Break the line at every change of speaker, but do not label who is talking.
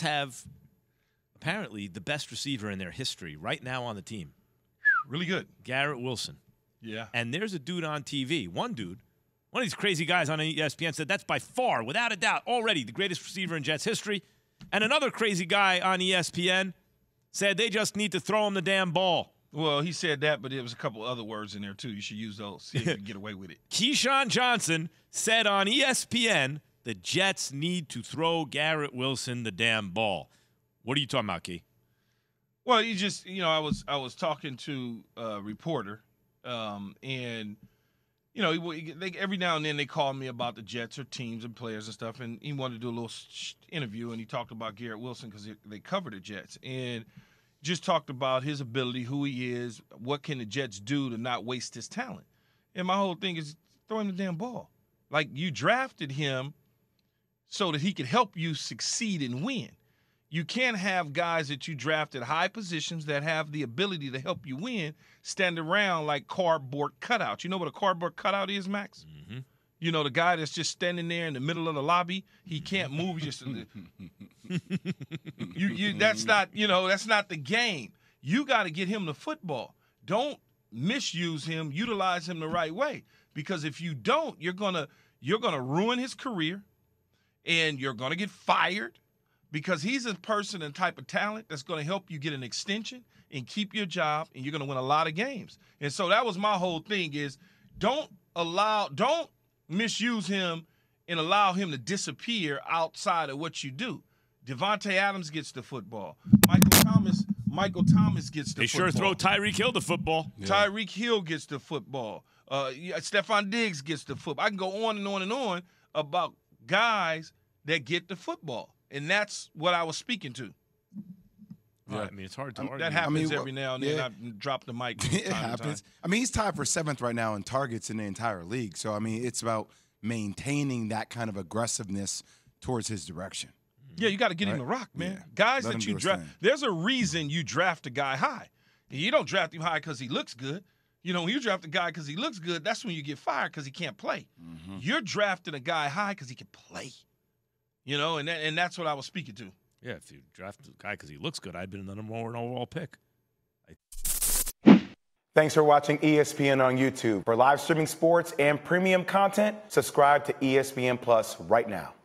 have apparently the best receiver in their history right now on the team.
Really good.
Garrett Wilson.
Yeah.
And there's a dude on TV, one of these crazy guys on ESPN said that's by far, without a doubt, already the greatest receiver in Jets history. And another crazy guy on ESPN said they just need to throw him the damn ball.
Well, he said that, but there was a couple other words in there, too. You should use those. See if you can get away with it.
Keyshawn Johnson said on ESPN the Jets need to throw Garrett Wilson the damn ball. What are you talking about, Key?
Well, I was talking to a reporter, and every now and then they call me about the Jets or teams and players and stuff, and he wanted to do a little interview, and he talked about Garrett Wilson because they cover the Jets, and just talked about his ability, who he is, what can the Jets do to not waste his talent. And my whole thing is throw him the damn ball. Like, you drafted him so that he could help you succeed and win. You can't have guys that you draft at high positions that have the ability to help you win stand around like cardboard cutouts. You know what a cardboard cutout is, Max?
Mm-hmm.
You know, the guy that's just standing there in the middle of the lobby. He can't move. He just that's not the game. You got to get him the football. Don't misuse him. Utilize him the right way. Because if you don't, you're gonna ruin his career, and you're gonna get fired. Because he's a person and type of talent that's going to help you get an extension and keep your job, and you're going to win a lot of games. And so that was my whole thing is don't misuse him and allow him to disappear outside of what you do. Devontae Adams gets the football. Michael Thomas gets the football.
They sure throw Tyreek Hill the football.
Yeah. Tyreek Hill gets the football. Stephon Diggs gets the football. I can go on and on and on about guys that get the football. And that's what I was speaking to.
Yeah. I mean, it's hard to argue.
That happens every now and then. Yeah. I drop the mic.
It happens. I mean, he's tied for 7th right now in targets in the entire league. So, I mean, it's about maintaining that kind of aggressiveness towards his direction.
Yeah, you got to get him to rock, man. Yeah. Guys that you draft, there's a reason you draft a guy high. You don't draft him high because he looks good. You know, when you draft a guy because he looks good, that's when you get fired because he can't play. Mm-hmm. You're drafting a guy high because he can play. You know, and that's what I was speaking to.
Yeah, if you draft a guy because he looks good, I'd been the number one overall pick.
Thanks for watching ESPN on YouTube. For live streaming sports and premium content, subscribe to ESPN Plus right now.